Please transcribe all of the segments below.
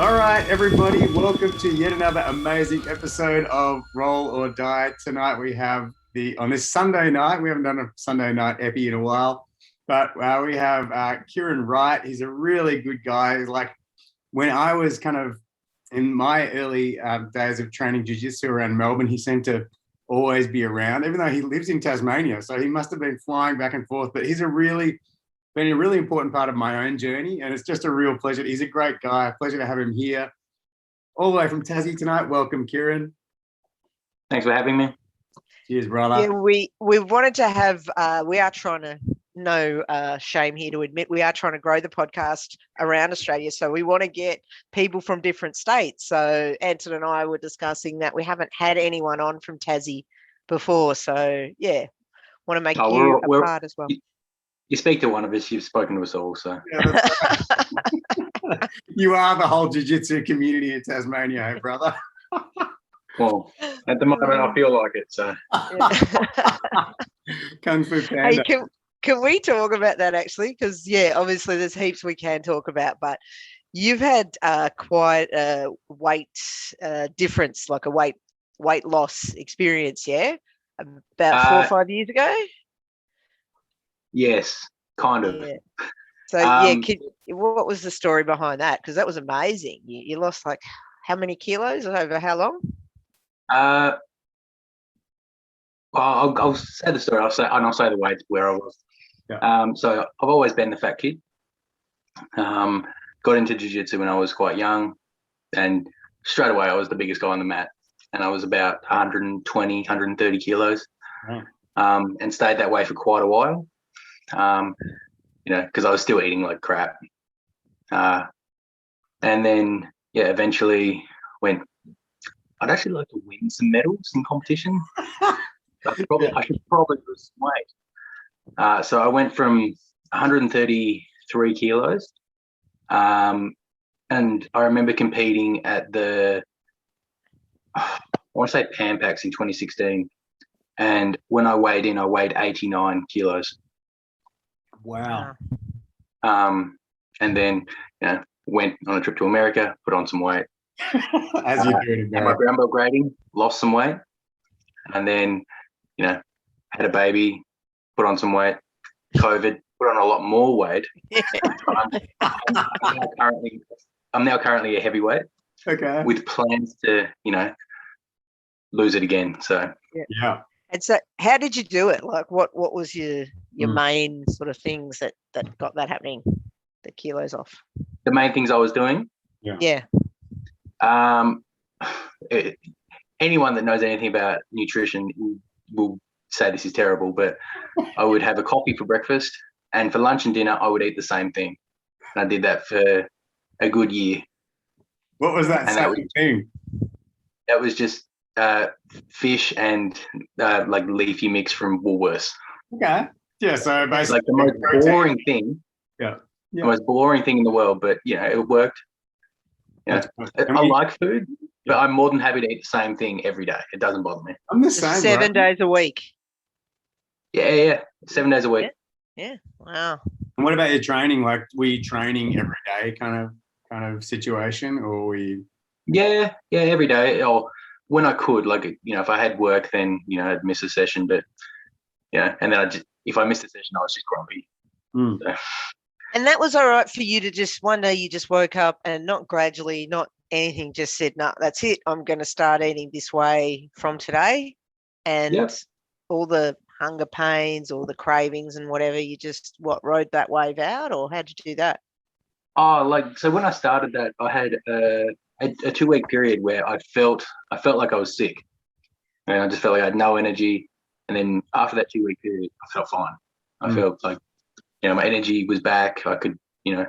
All right, everybody, welcome to yet another amazing episode of Roll or Die. Tonight we have on this Sunday night, we haven't done a Sunday night epi in a while, but we have Kieryn Wright. He's a really good guy. He's like, when I was kind of in my early days of training jiu-jitsu around Melbourne, he seemed to always be around, even though he lives in Tasmania. So he must have been flying back and forth, but he's been a really important part of my own journey, and it's just a real pleasure. He's a great guy. Pleasure to have him here, all the way from Tassie tonight. Welcome, Kieryn. Thanks for having me. Cheers, brother. Yeah, we wanted to have. We are trying to. No shame here to admit we are trying to grow the podcast around Australia. So we want to get people from different states. So Anton and I were discussing that we haven't had anyone on from Tassie before. So yeah, want to make you a part as well. You speak to one of us, you've spoken to us all. So yeah, that's right. You are the whole jiu-jitsu community in Tasmania, brother. Well, at the moment, I feel like it. So Kung Fu Panda. Hey, can we talk about that actually? Because yeah, obviously there's heaps we can talk about, but you've had quite a weight difference, like a weight loss experience, yeah, about 4 or 5 years ago. Yes, kind of. Yeah. So what was the story behind that? Because that was amazing. You lost like how many kilos over how long? Well, I'll say the story. I'll say the weight where I was. Yeah. So I've always been the fat kid. Got into jiu-jitsu when I was quite young, and straight away I was the biggest guy on the mat, and I was about 120, 130 kilos, and stayed that way for quite a while. Because I was still eating like crap. And then, eventually I'd actually like to win some medals in competition. I should probably lose some weight. So I went from 133 kilos. And I remember competing at I want to say Pampax in 2016. And when I weighed in, I weighed 89 kilos. Wow. And then went on a trip to America, put on some weight. As you do in America. My brown belt grading, lost some weight, and then had a baby, put on some weight. COVID, put on a lot more weight. I'm now currently a heavyweight. Okay. With plans to lose it again. So yeah. And so how did you do it? Like what was your main sort of things that got that happening, the kilos off? The main things I was doing? Yeah. Anyone that knows anything about nutrition will say this is terrible, but I would have a coffee for breakfast, and for lunch and dinner I would eat the same thing. And I did that for a good year. What was that same thing? That was just fish and like leafy mix from Woolworths. Okay. Yeah, so basically it's like the most boring thing. Yeah. The most boring thing in the world, but it worked. I like food, but I'm more than happy to eat the same thing every day. It doesn't bother me. I'm the same. 7 days a week. Yeah. 7 days a week. Yeah. Wow. And what about your training? Like, were you training every day kind of situation, or were you? Yeah, every day, or when I could. Like, if I had work, then I'd miss a session. But and then if I missed a session, I was just grumpy. So. And that was all right for you to just one day you just woke up and not gradually, not anything, just said, no, that's it. I'm going to start eating this way from today. And all the hunger pains, all the cravings and whatever, you just rode that wave out, or how'd you do that? Oh, so when I started that, I had a 2-week period where I felt like I was sick, and I just felt like I had no energy. And then after that 2-week period, I felt fine. I felt like my energy was back. I could, I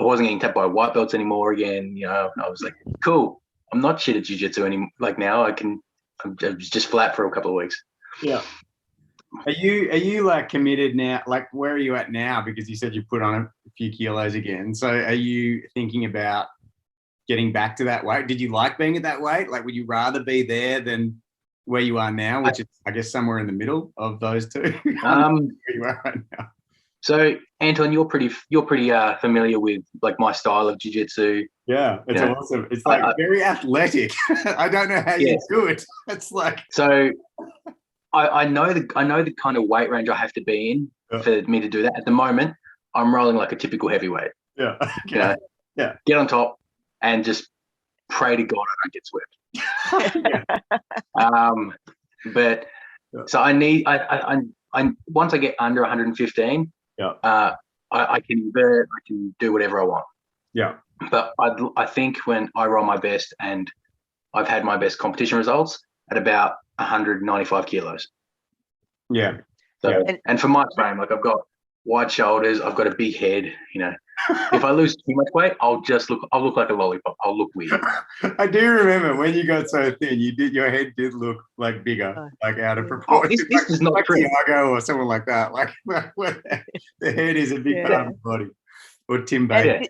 wasn't getting tapped by white belts anymore again. I was like, cool. I'm not shit at jiu-jitsu anymore. Like now I'm just flat for a couple of weeks. Yeah. Are you like committed now? Like, where are you at now? Because you said you put on a few kilos again. So are you thinking about getting back to that weight? Did you like being at that weight? Like, would you rather be there than where you are now, which is, I guess, somewhere in the middle of those two? Where you are right now. So Anton, you're pretty familiar with like my style of jiu-jitsu. Yeah, it's awesome. It's like very athletic. I don't know how you do it. It's like so. I know the kind of weight range I have to be in for me to do that. At the moment, I'm rolling like a typical heavyweight. Yeah. Okay. Yeah. Get on top and just pray to God I don't get swept. But so I need I once I get under 115, I can invert, I can do whatever I want. Yeah. But I think when I roll my best and I've had my best competition results at about 195 kilos. Yeah. So, and for my frame, like I've got wide shoulders, I've got a big head, you know. If I lose too much weight, I'll look like a lollipop. I'll look weird. I do remember when you got so thin, your head did look like bigger, like out of proportion. This is not true. Thiago or someone like that. Like the head is a big part of the body. Or Tim Baker.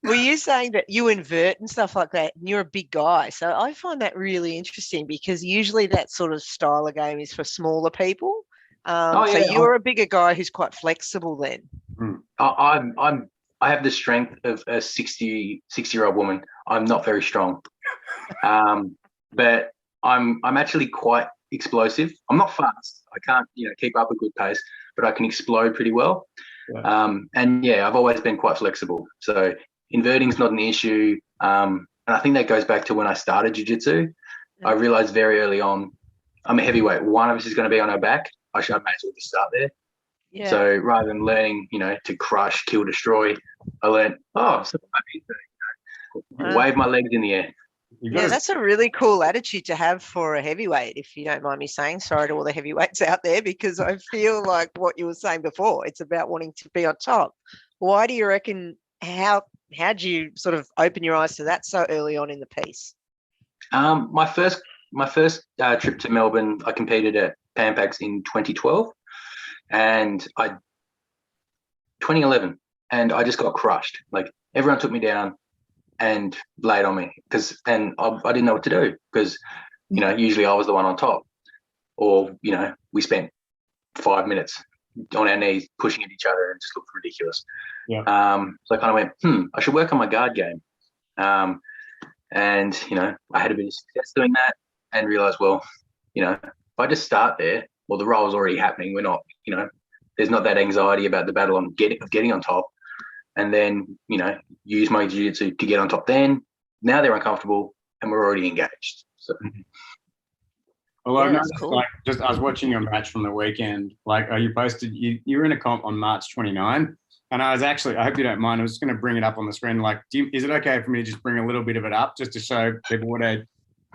Were you saying that you invert and stuff like that, and you're a big guy? So I find that really interesting because usually that sort of style of game is for smaller people. So you're a bigger guy who's quite flexible then. I have the strength of a 60-year-old woman. I'm not very strong, but I'm actually quite explosive. I'm not fast. I can't keep up a good pace, but I can explode pretty well. Yeah. And I've always been quite flexible. So inverting is not an issue. And I think that goes back to when I started jiu-jitsu. I realized very early on, I'm a heavyweight. One of us is going to be on our back. I may as well just start there. Yeah. So rather than learning, to crush, kill, destroy, I learned, wave my legs in the air. Yeah, that's a really cool attitude to have for a heavyweight, if you don't mind me saying. Sorry to all the heavyweights out there, because I feel like what you were saying before, it's about wanting to be on top. Why do you reckon, how'd you sort of open your eyes to that so early on in the piece? My first trip to Melbourne, I competed at Pampax in 2012, and 2011, and I just got crushed. Like everyone took me down and laid on me and I didn't know what to do because usually I was the one on top, or we spent 5 minutes on our knees pushing at each other and just looked ridiculous. Yeah. So I kind of went, I should work on my guard game. And I had a bit of success doing that and realized, well, if I just start there, well, the roll's already happening. We're not, there's not that anxiety about the battle of getting on top, and then, use my jiu-jitsu to get on top. Then now they're uncomfortable and we're already engaged. So. Well, I've noticed, I was watching your match from the weekend. Like, you posted, you were in a comp on March 29, and I hope you don't mind, I was just going to bring it up on the screen. Like, is it okay for me to just bring a little bit of it up just to show people what a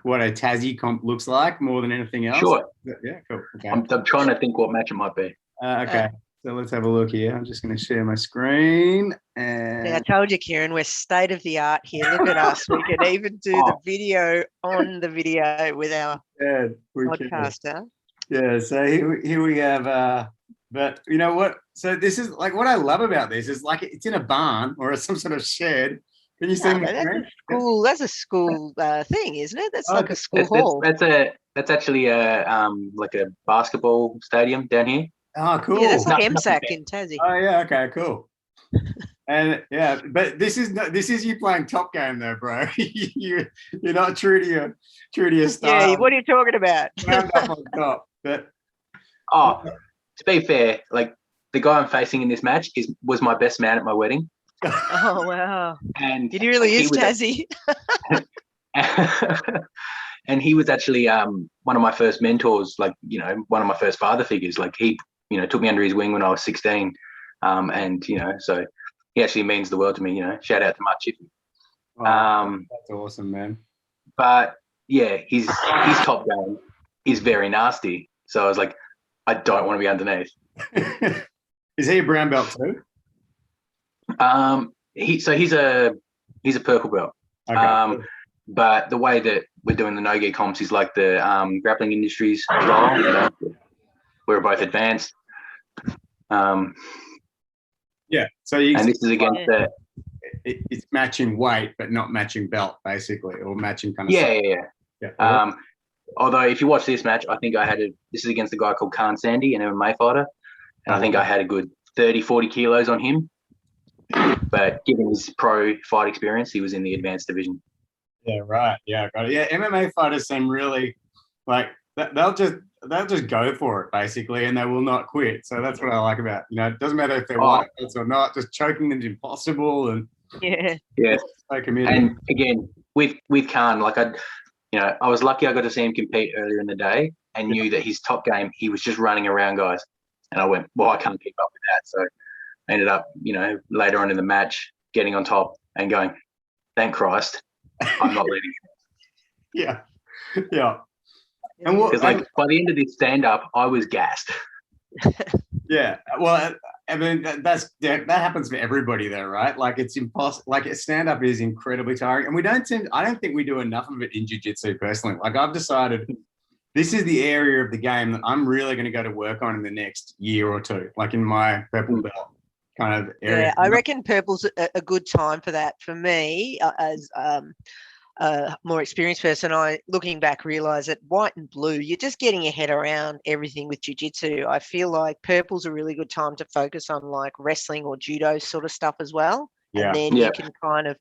Tassie comp looks like more than anything else? Sure. Yeah, cool. Okay. I'm trying to think what match it might be. Okay. So let's have a look here. I'm just going to share my screen. And I told you, Kieryn, we're state of the art here. Look at us. We can even do the video on the video with our podcaster. Yeah. So here we have. But you know what? So this is like what I love about this is like it's in a barn or some sort of shed. Can you see? That's a school thing, isn't it? That's like a school hall. That's actually like a basketball stadium down here. Oh, cool. Yeah, that's like MSAC in Tassie. Oh, yeah. Okay, cool. And but this is you playing top game though, bro. You're not true to your style. Yeah, what are you talking about? Up on top, but to be fair, like the guy I'm facing in this match was my best man at my wedding. Oh wow! And it really is Tassie. And he was actually one of my first mentors, like one of my first father figures. Like he took me under his wing when I was 16, and so he actually means the world to me. Shout out to Mark Chippy. That's awesome, man. But yeah, his top game is very nasty. So I was like, I don't want to be underneath. Is he a brown belt too? He's a purple belt. Okay. But the way that we're doing the no-gi comps is like the grappling industries style. We're both advanced. Yeah. So and this is against it's matching weight, but not matching belt, basically, or matching kind of. Yeah. Although if you watch this match, I think this is against a guy called Khan Sandy, an MMA fighter, and I think I had a good 30, 40 kilos on him. But given his pro fight experience, he was in the advanced division. Yeah, right. Yeah, got it. Yeah, MMA fighters seem really like they'll just go for it basically, and they will not quit. So that's what I like about, it doesn't matter if they're white belts or not, just choking them is impossible. And Yeah. so committed. And again, with Khan, like I was lucky I got to see him compete earlier in the day and knew that his top game, he was just running around guys. And I went, well, I can't keep up with that. So I ended up, later on in the match, getting on top and going, thank Christ, I'm not leading. Yeah. Yeah. And by the end of this stand-up, I was gassed. Yeah. Well, I mean, that happens for everybody though, right? Like it's impossible. Like stand-up is incredibly tiring. And I don't think we do enough of it in jiu-jitsu personally. Like I've decided this is the area of the game that I'm really going to go to work on in the next year or two, like in my purple belt kind of area. Yeah, I reckon purple's a good time for that. For me, as a more experienced person, I, looking back, realise that white and blue, you're just getting your head around everything with jiu-jitsu. I feel like purple's a really good time to focus on like wrestling or judo sort of stuff as well. Yeah. And then you can kind of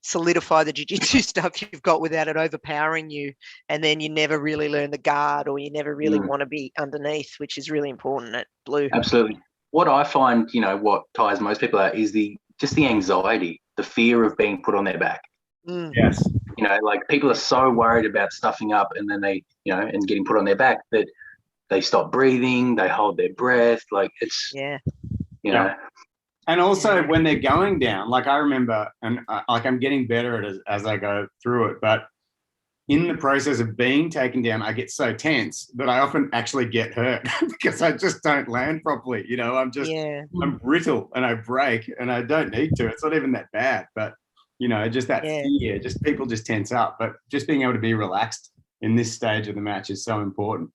solidify the jiu-jitsu stuff you've got without it overpowering you, and then you never really learn the guard, or you never really want to be underneath, which is really important at blue. Absolutely. What I find, what tires most people out is the anxiety, the fear of being put on their back. Yes. Like people are so worried about stuffing up and then they, and getting put on their back that they stop breathing, they hold their breath. Like it's, And also when they're going down, like I remember, and like I'm getting better at it as I go through it, but in the process of being taken down, I get so tense that I often actually get hurt because I just don't land properly. I'm brittle and I break, and I don't need to. It's not even that bad, but just that fear, just people just tense up. But just being able to be relaxed in this stage of the match is so important.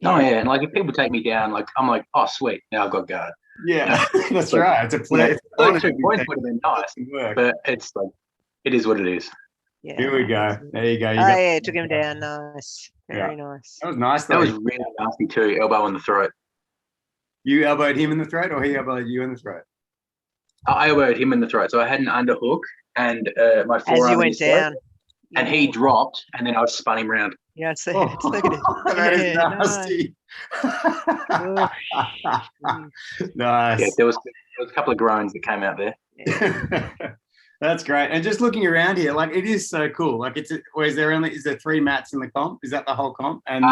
Oh yeah, and like if people take me down, like I'm like, oh sweet, now I've got guard. Yeah, that's right. It's a play. 2 points would have been nice, but it's like it is what it is. Yeah. Here we go. There you go. Took him down. Nice. Very nice. That was nice. That was really nasty too. Elbow in the throat. You elbowed him in the throat, or he elbowed you in the throat? I elbowed him in the throat. So I had an underhook and my forearm. As you went down. And he dropped, and then I spun him round. Yeah, see, look at it. That is nasty. Nice. Yeah, there was a couple of groans that came out there. Yeah. That's great. And just looking around here, like it is so cool. Like is there 3 mats in the comp? Is that the whole comp? And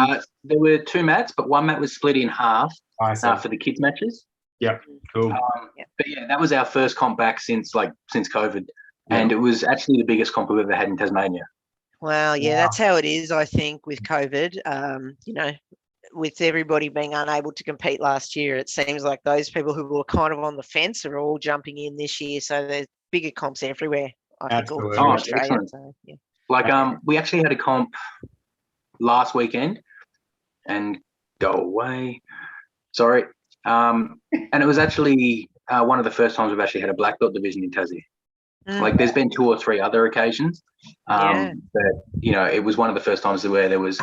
there were 2 mats, but one mat was split in half for the kids matches. Yep. Cool. But yeah, that was our first comp back since COVID. And it was actually the biggest comp we've ever had in Tasmania. Well, that's how it is, I think, with COVID. With everybody being unable to compete last year, it seems like those people who were kind of on the fence are all jumping in this year. So there's bigger comps everywhere, I think, all through Australia. So, Like we actually had a comp last weekend, and go away. Sorry. And it was actually one of the first times we've actually had a black belt division in Tassie. Like there's been 2 or 3 other occasions, but it was one of the first times where there was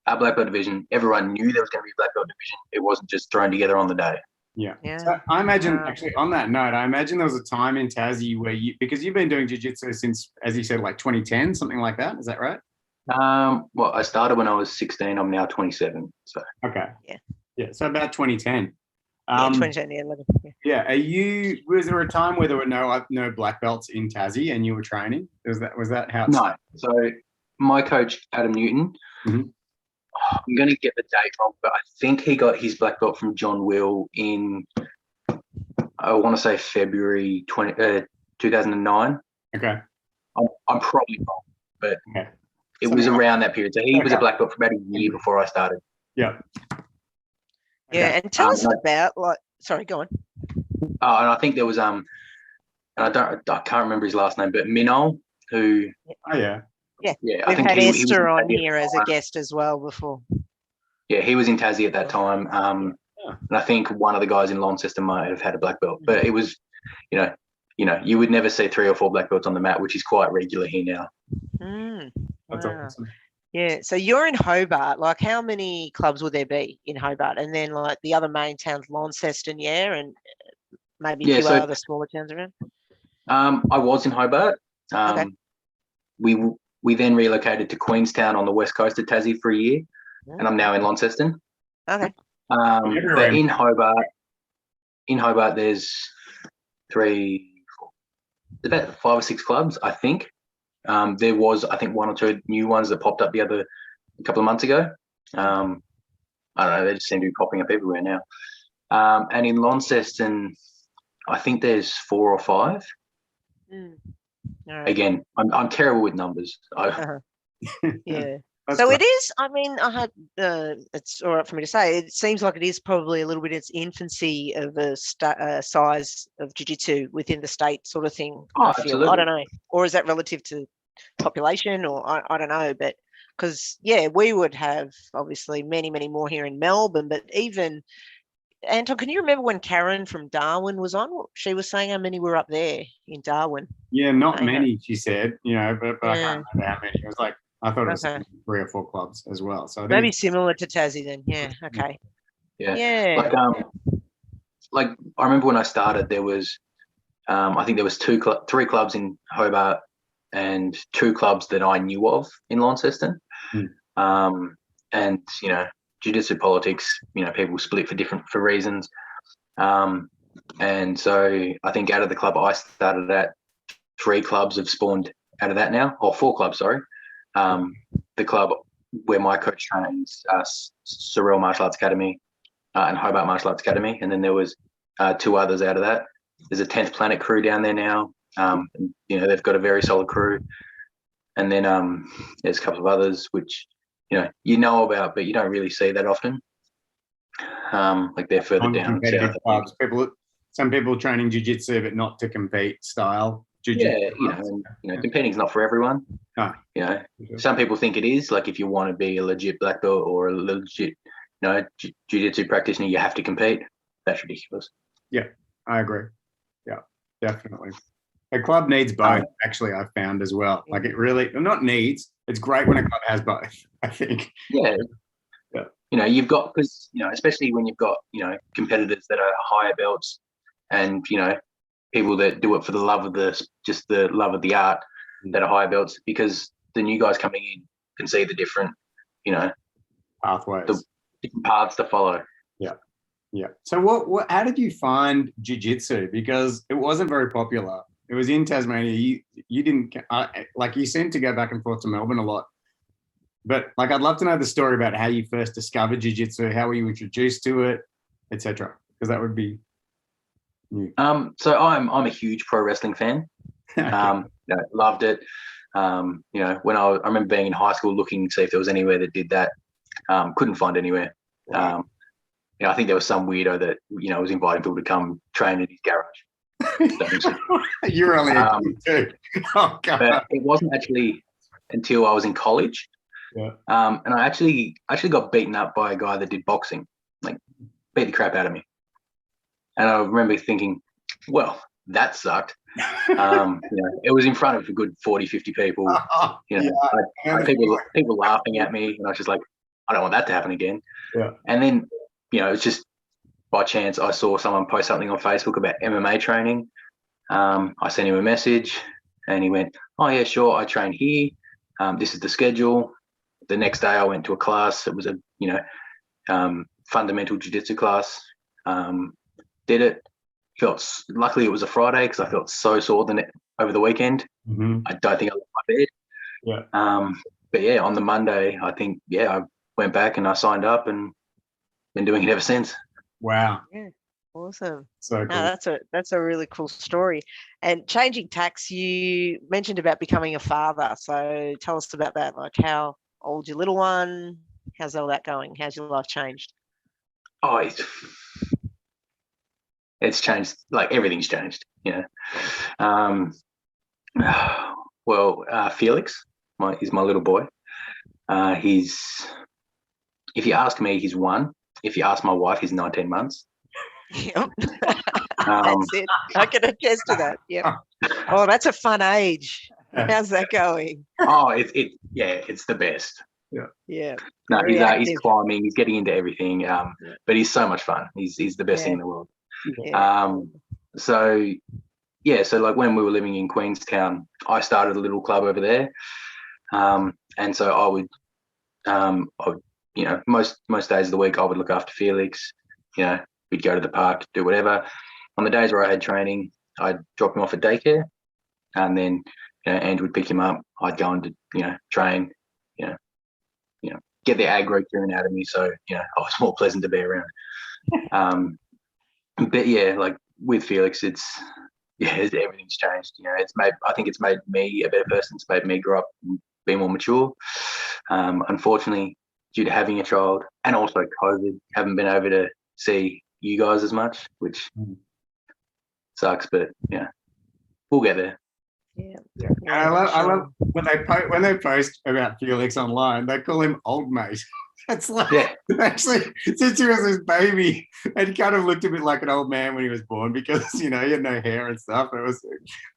a black belt division. Everyone knew there was going to be a black belt division. It wasn't just thrown together on the day. Yeah. So I imagine, actually, on that note, I imagine there was a time in Tassie where because you've been doing jiu-jitsu since, as you said, like 2010, something like that. Is that right? Well, I started when I was 16. I'm now 27. So okay. Yeah. So about 2010. 2010, Was there a time where there were no black belts in Tassie and you were training? Was that how? No. So my coach Adam Newton, I'm going to get the date wrong, but I think he got his black belt from John Will in, I want to say February 2009. Okay. I'm probably wrong, but it was around that period. So he was a black belt for about a year before I started. Yeah. Yeah, and tell us about sorry, go on. And I think there was and I can't remember his last name, but Minol, who Yeah, I we've think had he Esther was on here as a guest as well before. Yeah, he was in Tassie at that time. And I think one of the guys in Launceston might have had a black belt, but it was, you would never see 3 or 4 black belts on the mat, which is quite regular here now. That's awesome. Yeah, so you're in Hobart. Like, how many clubs would there be in Hobart? And then, like, the other main towns, Launceston, and maybe Yeah, a few so- other smaller towns around? I was in Hobart. Okay. We then relocated to Queenstown on the west coast of Tassie for a year, and I'm now in Launceston. Okay. Everywhere But in in Hobart, there's about 5 or 6 clubs, I think. There was, I think, 1 or 2 new ones that popped up a couple of months ago. I don't know, they just seem to be popping up everywhere now. And in Launceston, I think there's 4 or 5. All right. Again, I'm terrible with numbers. Yeah. That's So great. it is. I mean, I had. It's all right for me to say. It seems like it is probably a little bit its infancy of a size of jiu-jitsu within the state, sort of thing. Oh, I feel. absolutely. I don't know, or is that relative to population, or I don't know, but because we would have obviously many more here in Melbourne, but even. Anton, can you remember when Karen from Darwin was on? She was saying how many were up there in Darwin. Yeah, not I many, she said, but I Yeah. can't remember how many. It was like, I thought it was Okay. 3 or 4 clubs as well. So I think Maybe it's- similar to Tassie then. Yeah. Okay. Yeah. Yeah. Like I remember when I started, there was, I think there was 3 clubs in Hobart and 2 clubs that I knew of in Launceston. And jiu-jitsu politics, people split for reasons. And so I think out of the club I started at, 3 clubs have spawned out of that now, or 4 clubs, sorry. The club where my coach trains, Surreal Martial Arts Academy and Hobart Martial Arts Academy, and then there was 2 others out of that. There's a 10th Planet crew down there now. They've got a very solid crew, and then there's a couple of others which you know about, but you don't really see that often. Like they're further down competitive south. clubs. Some people training jiu-jitsu, but not to compete style. Jiu-jitsu clubs. Competing's not for everyone. Ah, Some people think it is. Like if you want to be a legit black belt or a legit, jiu-jitsu practitioner, you have to compete. That's ridiculous. Yeah, I agree. Yeah, definitely. A club needs both, actually, I've found as well. Like it really, not needs, it's great when a club has both, I think. Yeah. Yeah. You've got, because, especially when you've got, competitors that are higher belts and, people that do it for the love of the love of the art that are higher belts, because the new guys coming in can see the different, Pathways. the different paths to follow. Yeah. So how did you find jiu-jitsu? Because it wasn't very popular. It was in Tasmania. You didn't, you seemed to go back and forth to Melbourne a lot. But I'd love to know the story about how you first discovered jiu-jitsu, how were you introduced to it, etc. Because that would be new. So I'm a huge pro wrestling fan. Loved it. When I remember being in high school looking to see if there was anywhere that did that. Couldn't find anywhere. Wow. I think there was some weirdo that was inviting people to come train in his garage. You're only a kid too. Oh God. But it wasn't actually until I was in college. Yeah. And I actually got beaten up by a guy that did boxing, like beat the crap out of me. And I remember thinking, well, that sucked. It was in front of a good 40, 50 people. I had people laughing at me, and I was just like, I don't want that to happen again. Yeah. And then, it's just by chance I saw someone post something on Facebook about MMA training. I sent him a message, and he went, "Oh yeah, sure. I train here. This is the schedule." The next day, I went to a class. It was a fundamental jiu-jitsu class. Did it. Luckily, it was a Friday because I felt so sore over the weekend. Mm-hmm. I don't think I left my bed. Yeah. But yeah, on the Monday, I think I went back and I signed up and been doing it ever since. Wow. Yeah. Awesome. So cool. That's a really cool story. And changing tacks, you mentioned about becoming a father. So tell us about that. Like how old's your little one? How's all that going? How's your life changed? Oh, it's changed. Like everything's changed. Felix is my little boy. If you ask me, he's 1. If you ask my wife, he's 19 months. Yep. That's it. I can attest to that. Yeah. Oh, that's a fun age. How's that going? Oh, it's the best. Yeah. No, he's climbing. He's getting into everything. But he's so much fun. He's the best thing in the world. Yeah. So like when we were living in Queenstown, I started a little club over there, and so I would, most days of the week I would look after Felix. We'd go to the park, do whatever. On the days where I had training, I'd drop him off at daycare, and then Andrew would pick him up. I'd go and train, get the aggro clearing out of me, so I was more pleasant to be around. But yeah, like with Felix, everything's changed. I think it's made me a better person. It's made me grow up and be more mature. Unfortunately, due to having a child and also COVID, haven't been able to see you guys as much, which sucks. But we'll get there. Yeah. I love when they post about Felix online, they call him old mate. It's like, actually, since he was this baby, and he kind of looked a bit like an old man when he was born because he had no hair and stuff. But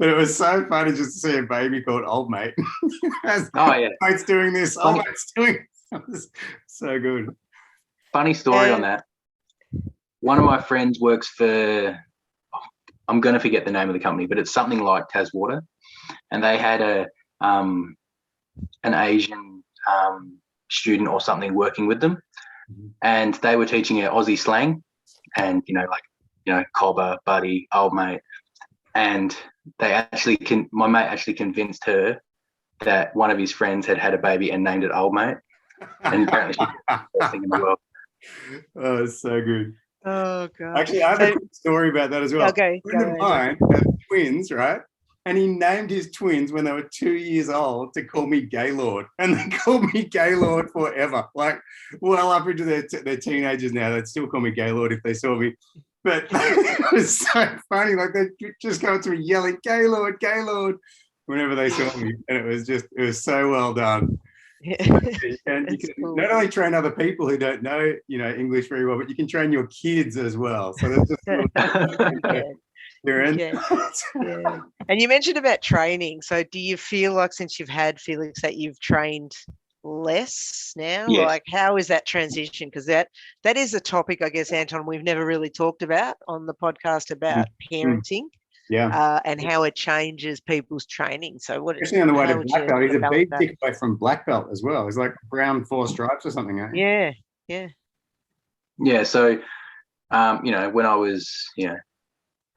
it was so funny just to see a baby called old mate. Mate's doing this. Old mate's doing this. So good. Funny story on that. One of my friends works for, I'm going to forget the name of the company, but it's something like Tas Water, and they had an Asian student or something working with them, and they were teaching her Aussie slang, and cobber, buddy, old mate, and my mate actually convinced her that one of his friends had a baby and named it old mate, and apparently she's the best thing in the world. Oh, it's so good. Oh god! Actually, I have a quick story about that as well. Okay, a friend of mine has twins, right? And he named his twins when they were 2 years old to call me Gaylord, and they called me Gaylord forever. Like, well up into their teenagers now, they'd still call me Gaylord if they saw me. But it was so funny. Like they just go up to me yelling Gaylord, Gaylord, whenever they saw me, and it was so well done. You can cool. Not only train other people who don't know English very well, but you can train your kids as well. So that's just yeah. And you mentioned about training. So do you feel like since you've had Felix that you've trained less now? Yes. Like how is that transition? Because that is a topic, I guess, Anton, we've never really talked about on the podcast about parenting. Yeah. And how it changes people's training. So what especially on the way to black belt, he's a big tick away from black belt as well. He's like brown 4 stripes or something, eh? Yeah. So when I was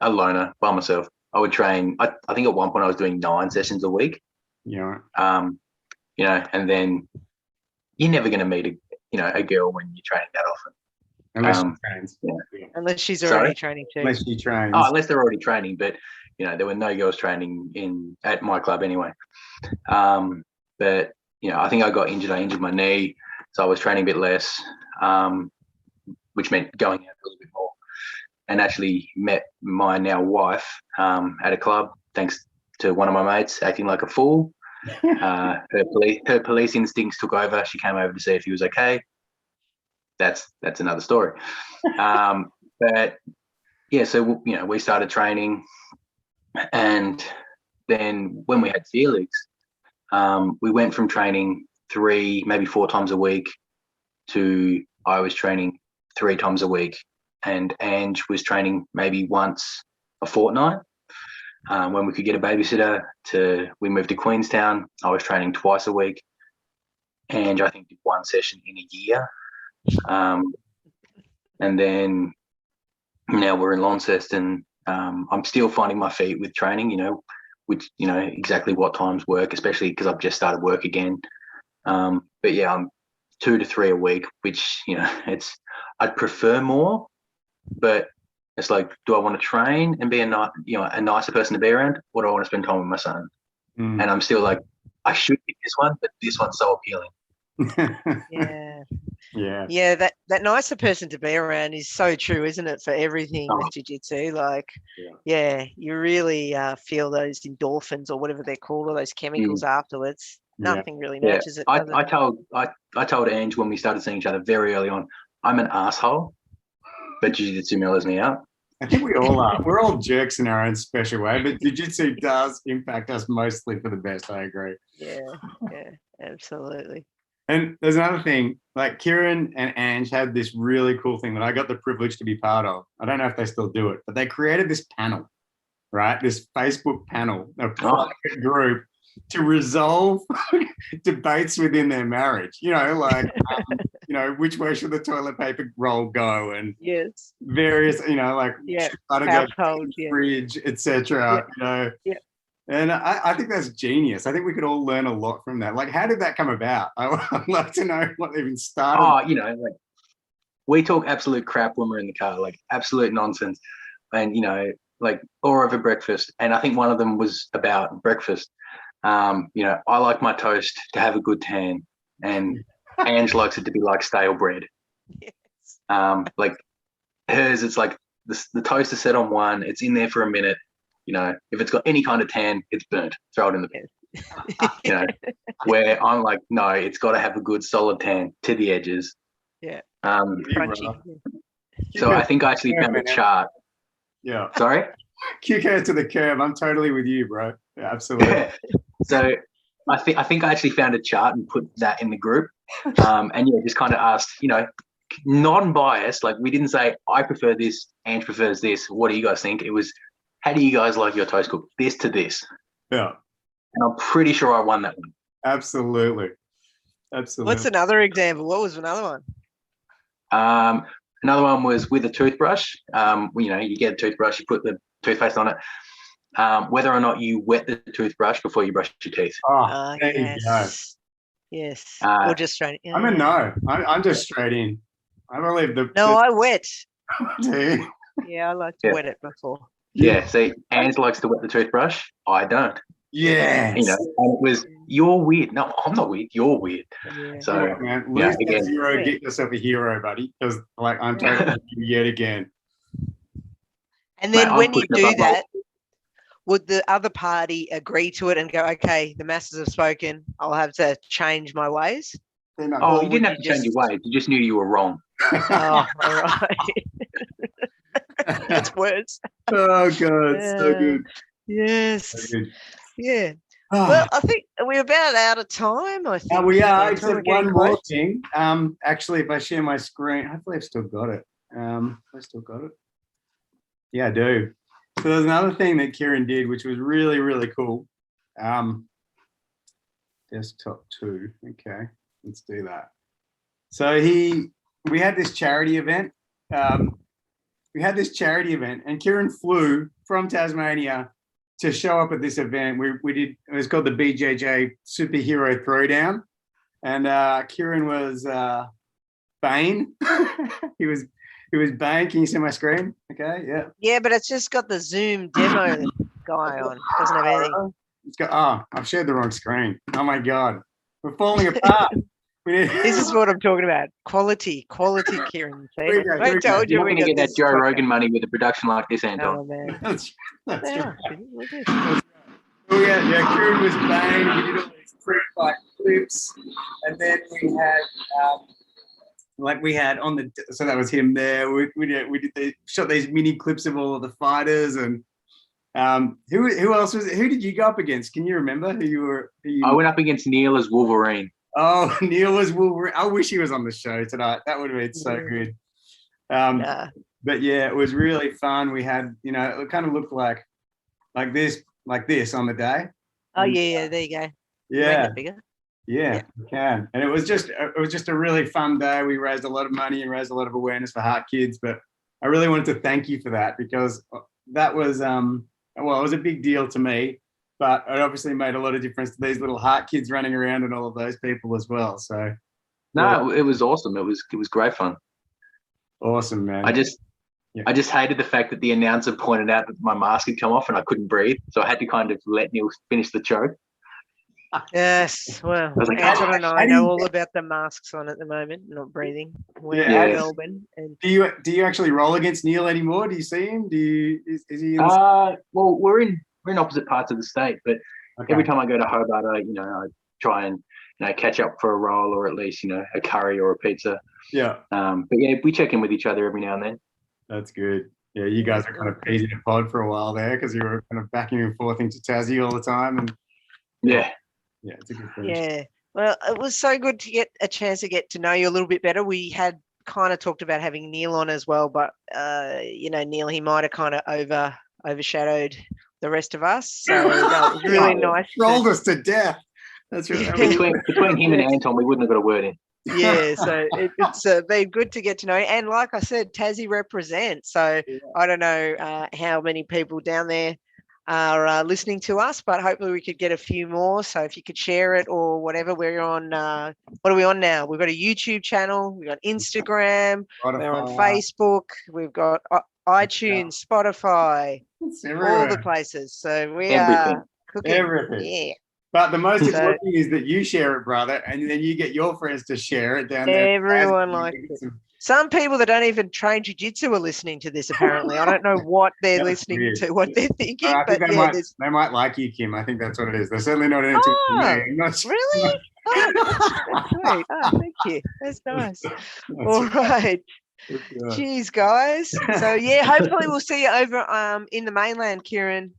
a loner by myself, I would train. I think at one point I was doing 9 sessions a week. Yeah. And then you're never going to meet a girl when you're training that often. Unless she trains. Yeah. Unless she's already training too. Unless she trains. Oh, unless they're already training. But, there were no girls training at my club anyway. But, I think I got injured. I injured my knee. So I was training a bit less, which meant going out a little bit more. And actually met my now wife at a club, thanks to one of my mates acting like a fool. Her police instincts took over. She came over to see if he was okay. That's another story. But yeah, so we started training, and then when we had Felix, we went from training 3, maybe 4 times a week to I was training 3 times a week, and Ange was training maybe once a fortnight. When we could get a babysitter, we moved to Queenstown. I was training twice a week, and I think did 1 session in a year. And then now we're in Launceston. I'm still finding my feet with training, which exactly what times work, especially because I've just started work again. But yeah, I'm 2 to 3 a week, which I'd prefer more, but it's like, do I want to train and be a nicer person to be around, or do I want to spend time with my son? And I'm still like, I should pick this one, but this one's so appealing. Yeah, that nicer person to be around is so true, isn't it, for everything with jiu-jitsu? Like you really feel those endorphins or whatever they're called, or those chemicals afterwards. Nothing really matches it. I told Ange when we started seeing each other very early on, I'm an asshole, but jiu-jitsu mellows me out. I think we all are. We're all jerks in our own special way, but jiu-jitsu does impact us mostly for the best. I agree. Yeah, absolutely. And there's another thing, like Kieryn and Ange had this really cool thing that I got the privilege to be part of. I don't know if they still do it, but they created this panel, right? This Facebook panel, a private group to resolve debates within their marriage. Like, which way should the toilet paper roll go, and yes, various, like, gotta go to the fridge, etc. Yeah. And I think that's genius. I think we could all learn a lot from that. Like, how did that come about? I'd love to know what even started. Oh, like we talk absolute crap when we're in the car, like absolute nonsense. And, like or over breakfast. And I think one of them was about breakfast. I like my toast to have a good tan, and Ange likes it to be like stale bread. Yes. Like hers, it's like the toast is set on one, it's in there for a minute. If it's got any kind of tan, it's burnt. Throw it in the bin. Where I'm like, no, it's got to have a good solid tan to the edges. Yeah. Crunchy. So I think I actually found a chart. Yeah. Sorry? QK to the curb. I'm totally with you, bro. Yeah, absolutely. So I think I actually found a chart and put that in the group. And just kind of asked, non-biased, like we didn't say I prefer this, Ange prefers this. What do you guys think? It was, how do you guys like your toast cooked? This to this. Yeah. And I'm pretty sure I won that one. Absolutely. What's another example? What was another one? Another one was with a toothbrush. You get a toothbrush, you put the toothpaste on it. Whether or not you wet the toothbrush before you brush your teeth. Oh, there you go. Yes. Or just straight in. I'm a no. I'm just straight in. I believe I wet. Do you? Yeah, I like to wet it before. Yeah, see, Ange likes to wet the toothbrush. I don't. Yes. And it was, you're weird. No, I'm not weird. You're weird. Yeah. So, man, lose that zero, get yourself a hero, buddy. Because, like, I'm totally yet again. And then when you do that, would the other party agree to it and go, okay, the masses have spoken, I'll have to change my ways? Oh, you didn't have to change your ways. You just knew you were wrong. Oh, all right. That's words. Oh, God. So good. Yes. So good. Yeah. Well, I think we're about out of time, I think. We are, except one more thing. Actually, if I share my screen, hopefully I've still got it. I still got it. Yeah, I do. So there's another thing that Kieryn did, which was really, really cool. Desktop 2. Okay, let's do that. So we had this charity event. And Kieryn flew from Tasmania to show up at this event. We did, it was called the BJJ Superhero Throwdown. And Kieryn was Bane. He was Bane. Can you see my screen? Okay, yeah. Yeah, but it's just got the Zoom demo guy on. Doesn't have anything. I've shared the wrong screen. Oh my God. We're falling apart. This is what I'm talking about. Quality, Kieryn. I told you we're going to get that Joe Rogan money with a production like this, Anton. Oh, man. That's right. Kieryn was Bane. We did all these pre-fight clips. And then we had on the, so that was him there. We shot these mini clips of all of the fighters. And who else who did you go up against? Can you remember who you were? I went up against Neil as Wolverine. Oh, Neil was Wolverine. I wish he was on the show tonight. That would have been so good. But yeah, it was really fun. We had, it kind of looked like this on the day. Oh yeah, there you go. Yeah. Yeah, we can. And it was just a really fun day. We raised a lot of money and raised a lot of awareness for Heart Kids. But I really wanted to thank you for that, because that was it was a big deal to me. But it obviously made a lot of difference to these little Heart Kids running around and all of those people as well. So no, it was awesome. It was great fun. Awesome, man. I just hated the fact that the announcer pointed out that my mask had come off and I couldn't breathe. So I had to kind of let Neil finish the choke. Yes, well, I know all about the masks on at the moment, not breathing. We're in Melbourne. And do you actually roll against Neil anymore? Do you see him? Is he in well, we're in opposite parts of the state, but every time I go to Hobart, I try and catch up for a roll, or at least a curry or a pizza. Yeah. But yeah, we check in with each other every now and then. That's good. Yeah, you guys are kind of peas in a pod for a while there, because you were kind of backing and forth into Tassie all the time, and yeah, it's a good finish. Yeah. Well, it was so good to get a chance to get to know you a little bit better. We had kind of talked about having Neil on as well, but Neil, he might have kind of overshadowed the rest of us. So no, it was really nice. Trolled us to death. That's really between him and Anton, we wouldn't have got a word in. Yeah, so it's been good to get to know you. And like I said, Tassie represents. So I don't know how many people down there are listening to us, but hopefully we could get a few more. So if you could share it or whatever, we're on, what are we on now? We've got a YouTube channel, we've got Instagram, we're on Facebook, we've got iTunes, Spotify, all the places. So we are cooking. Everything. Yeah. But the most important thing is that you share it, brother, and then you get your friends to share it down there. Everyone likes it. Some people that don't even train jiu-jitsu are listening to this, apparently. I don't know what they're listening to, what they're thinking. I think they might like you, Kim. I think that's what it is. They're certainly not into me. Really? That's great. Thank you. That's nice. All right. Cheers, guys. So, hopefully we'll see you over in the mainland, Kieryn,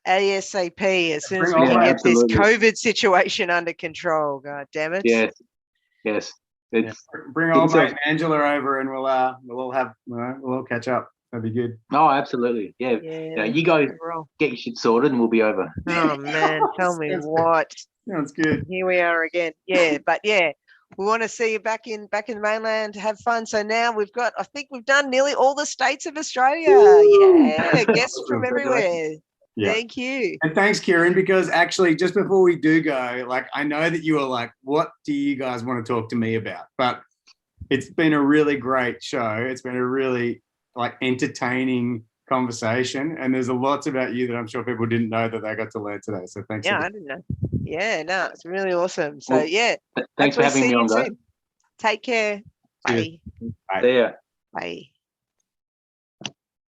ASAP, as soon as we can get this COVID situation under control. God damn it. Yes. Bring old mate Angela over, and we'll all catch up. That'd be good. Oh, absolutely. Yeah. You guys get your shit sorted, and we'll be over. Oh man, tell me what. Sounds good. Here we are again. We want to see you back in the mainland. Have fun. So now I think we've done nearly all the states of Australia. Yeah, guests from everywhere. Yeah. Thank you. And thanks, Kieryn, because actually just before we do go, I know that you were like, what do you guys want to talk to me about? But it's been a really great show. It's been a really entertaining conversation. And there's lots about you that I'm sure people didn't know that they got to learn today. So thanks. Yeah, I didn't know. Yeah, no, it's really awesome. So thanks for having me on, guys. Take care. Bye. See ya. Bye.